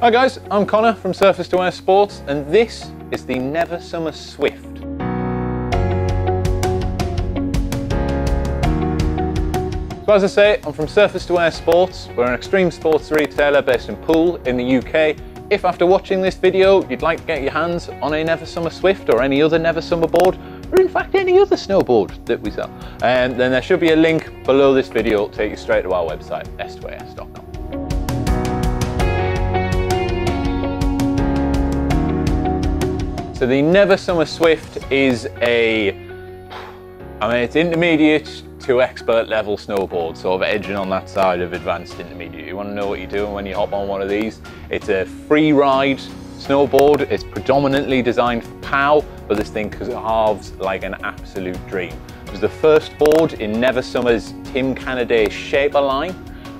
Hi guys, I'm Connor from Surface to Air Sports, and this is the Never Summer Swift. So as I say, I'm from Surface to Air Sports. We're an extreme sports retailer based in Poole in the UK. If after watching this video you'd like to get your hands on a Never Summer Swift or any other Never Summer board, or in fact any other snowboard that we sell, then there should be a link below this video. It'll take you straight to our website, s2as.com. So the Never Summer Swift is it's intermediate to expert level snowboard, sort of edging on that side of advanced intermediate. You want to know what you're doing when you hop on one of these. It's a free ride snowboard. It's predominantly designed for POW, but this thing carves like an absolute dream. It was the first board in Never Summer's Tim Canaday Shaper line,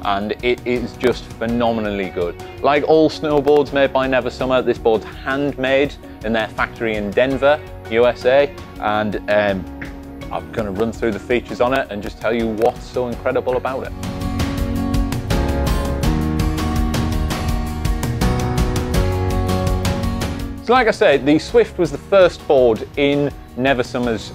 and it is just phenomenally good. Like all snowboards made by Never Summer, this board's handmade in their factory in Denver, USA, and I'm going to run through the features on it and just tell you what's so incredible about it. So like I said, the Swift was the first board in Never Summer's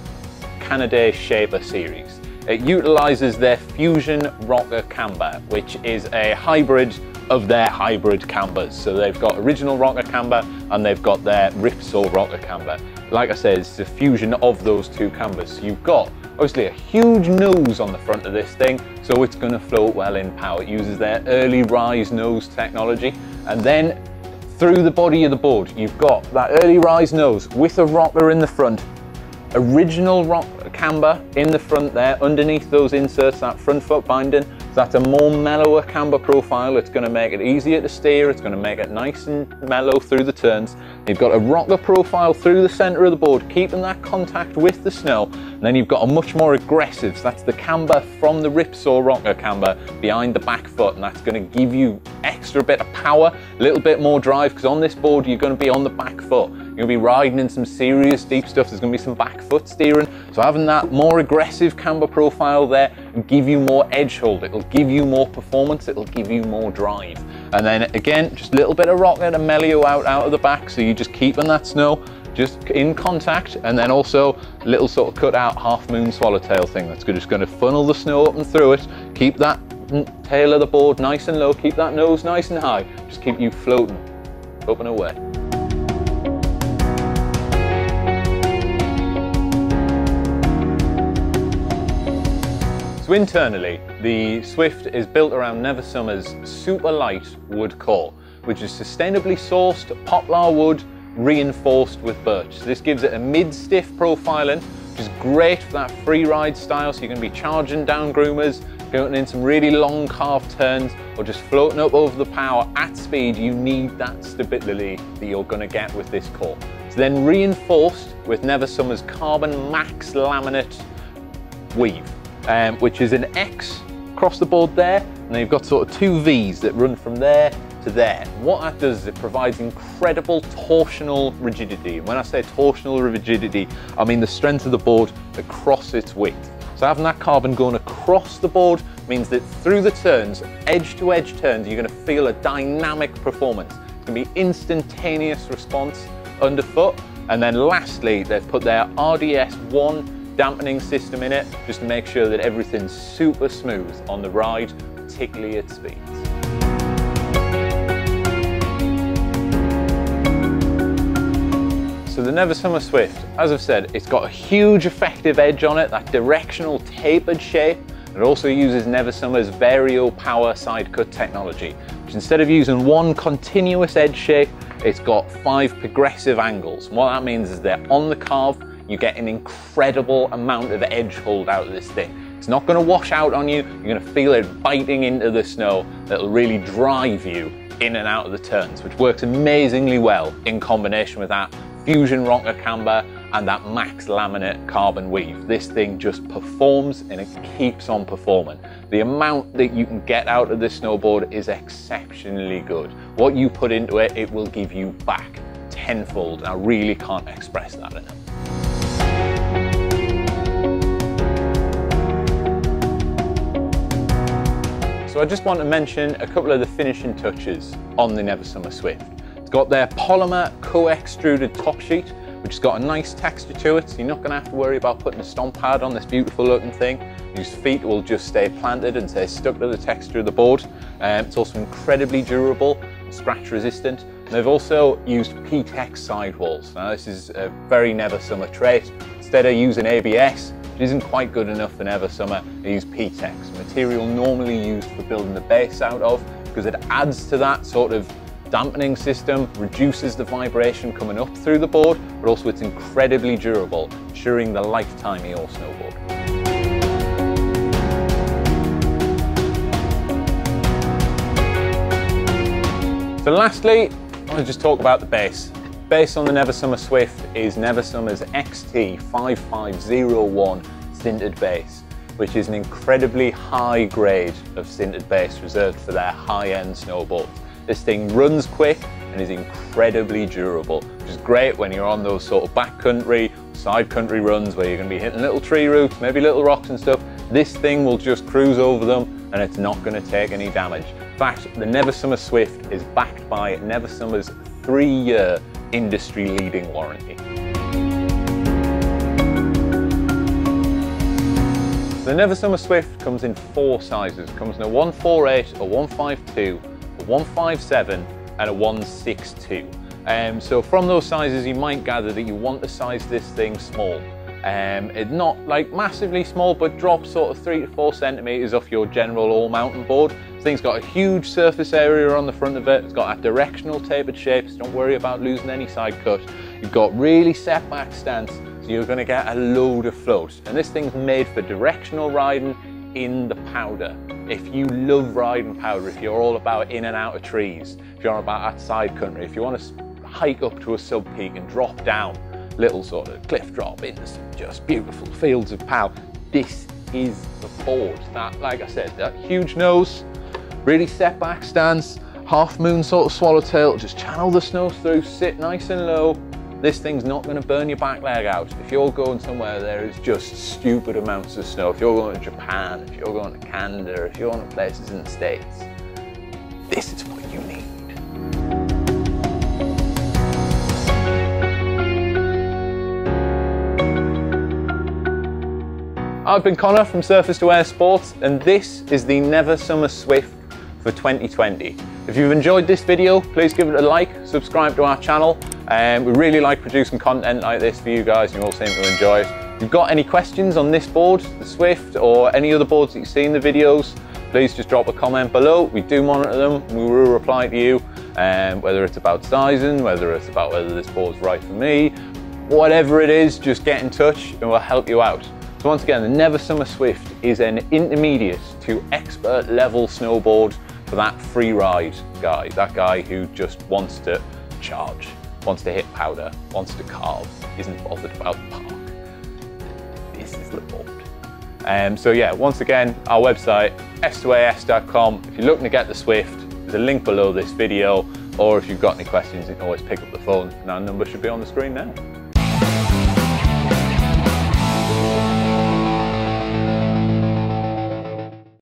Canaday Shaper series. It utilises their Fusion Rocker Camber, which is a hybrid of their hybrid cambers. So they've got original rocker camber and they've got their ripsaw rocker camber. Like I said, it's a fusion of those two cambers. So you've got obviously a huge nose on the front of this thing, so it's going to float well in POW. It uses their early rise nose technology, and then through the body of the board you've got that early rise nose with a rocker in the front, original rocker camber in the front there, underneath those inserts, that front foot binding. So that's a more mellower camber profile. It's going to make it easier to steer, it's going to make it nice and mellow through the turns. You've got a rocker profile through the center of the board, keeping that contact with the snow, and then you've got a much more aggressive, so that's the camber from the ripsaw rocker camber behind the back foot, and that's going to give you extra bit of power, a little bit more drive, because on this board you're going to be on the back foot. You're going to be riding in some serious deep stuff. There's going to be some back foot steering, so having that more aggressive camber profile there will give you more edge hold, it'll give you more performance, it'll give you more drive. And then again, just a little bit of rocker to mellow you out of the back, so you're just keeping that snow just in contact, and then also a little sort of cut out half moon swallowtail thing that's just going to funnel the snow up and through it, keep that tail of the board nice and low, keep that nose nice and high, just keep you floating up and away. So internally, the Swift is built around Never Summer's super light wood core, which is sustainably sourced poplar wood reinforced with birch. So this gives it a mid-stiff profiling, which is great for that free ride style, so you can be charging down groomers, going in some really long carve turns, or just floating up over the POW at speed. You need that stability that you're going to get with this core. It's then reinforced with Never Summer's Carbon Max laminate weave, which is an X across the board there, and then you've got sort of two V's that run from there to there. And what that does is it provides incredible torsional rigidity. And when I say torsional rigidity, I mean the strength of the board across its width. So having that carbon going across the board means that through the turns, edge to edge turns, you're going to feel a dynamic performance. It's going to be instantaneous response underfoot. And then lastly, they've put their RDS1 dampening system in it, just to make sure that everything's super smooth on the ride, particularly at speeds. So the Never Summer Swift, as I've said, it's got a huge effective edge on it, that directional tapered shape. It also uses Never Summer's Vario Power side cut technology, which instead of using one continuous edge shape, it's got 5 progressive angles. And what that means is that on the carve, you get an incredible amount of edge hold out of this thing. It's not going to wash out on you, you're going to feel it biting into the snow. That'll really drive you in and out of the turns, which works amazingly well in combination with that Fusion Rocker Camber and that Max Laminate Carbon Weave. This thing just performs and it keeps on performing. The amount that you can get out of this snowboard is exceptionally good. What you put into it, it will give you back tenfold. I really can't express that enough. So So I just want to mention a couple of the finishing touches on the Never Summer Swift. It's got their polymer co-extruded top sheet, which has got a nice texture to it, so you're not going to have to worry about putting a stomp pad on this beautiful looking thing. Your feet will just stay planted and stay stuck to the texture of the board. It's also incredibly durable, scratch resistant. And they've also used P-Tex sidewalls. Now this is a very Never Summer trait. Instead of using ABS, which isn't quite good enough for Never Summer, they use P-Tex, material normally used for building the base out of, because it adds to that sort of dampening system, reduces the vibration coming up through the board, but also it's incredibly durable, ensuring the lifetime of your snowboard. So lastly, I want to just talk about the base. Base on the Never Summer Swift is Never Summer's XT5501 sintered base, which is an incredibly high grade of sintered base reserved for their high-end snowboards. This thing runs quick and is incredibly durable, which is great when you're on those sort of backcountry, side country runs where you're going to be hitting little tree roots, maybe little rocks and stuff. This thing will just cruise over them and it's not going to take any damage. In fact, the Never Summer Swift is backed by Never Summer's 3-year industry-leading warranty. The Never Summer Swift comes in 4 sizes. It comes in a 148, a 152, a 157 and a 162. So from those sizes you might gather that you want to size this thing small. It's not like massively small, but drops sort of 3 to 4 centimeters off your general all mountain board. This thing's got a huge surface area on the front of it. It's got a directional tapered shape, so don't worry about losing any side cut. You've got really set back stance, so you're going to get a load of float. And this thing's made for directional riding in the powder. If you love riding powder, if you're all about in and out of trees, if you're about that side country, if you want to hike up to a sub peak and drop down, little sort of cliff drop into some just beautiful fields of pow, this is the board. That, like I said, that huge nose, really set back stance, half moon sort of swallowtail, just channel the snow through, sit nice and low. This thing's not going to burn your back leg out. If you're going somewhere there is just stupid amounts of snow, if you're going to Japan, if you're going to Camber, if you're going to places in the States, this is what you need. I've been Connor from Surface to Air Sports, and this is the Never Summer Swift for 2020. If you've enjoyed this video, please give it a like, subscribe to our channel. We really like producing content like this for you guys, and you all seem to enjoy it. If you've got any questions on this board, the Swift, or any other boards that you see in the videos, please just drop a comment below. We do monitor them, we will reply to you, whether it's about sizing, whether it's about whether this board's right for me, whatever it is, just get in touch and we'll help you out. So once again, the Never Summer Swift is an intermediate to expert level snowboard for that free ride guy, that guy who just wants to charge, wants to hit powder, wants to carve, isn't bothered about the park. This is the board. So yeah, once again, our website, s2as.com. If you're looking to get the Swift, there's a link below this video, or if you've got any questions, you can always pick up the phone, and our number should be on the screen now.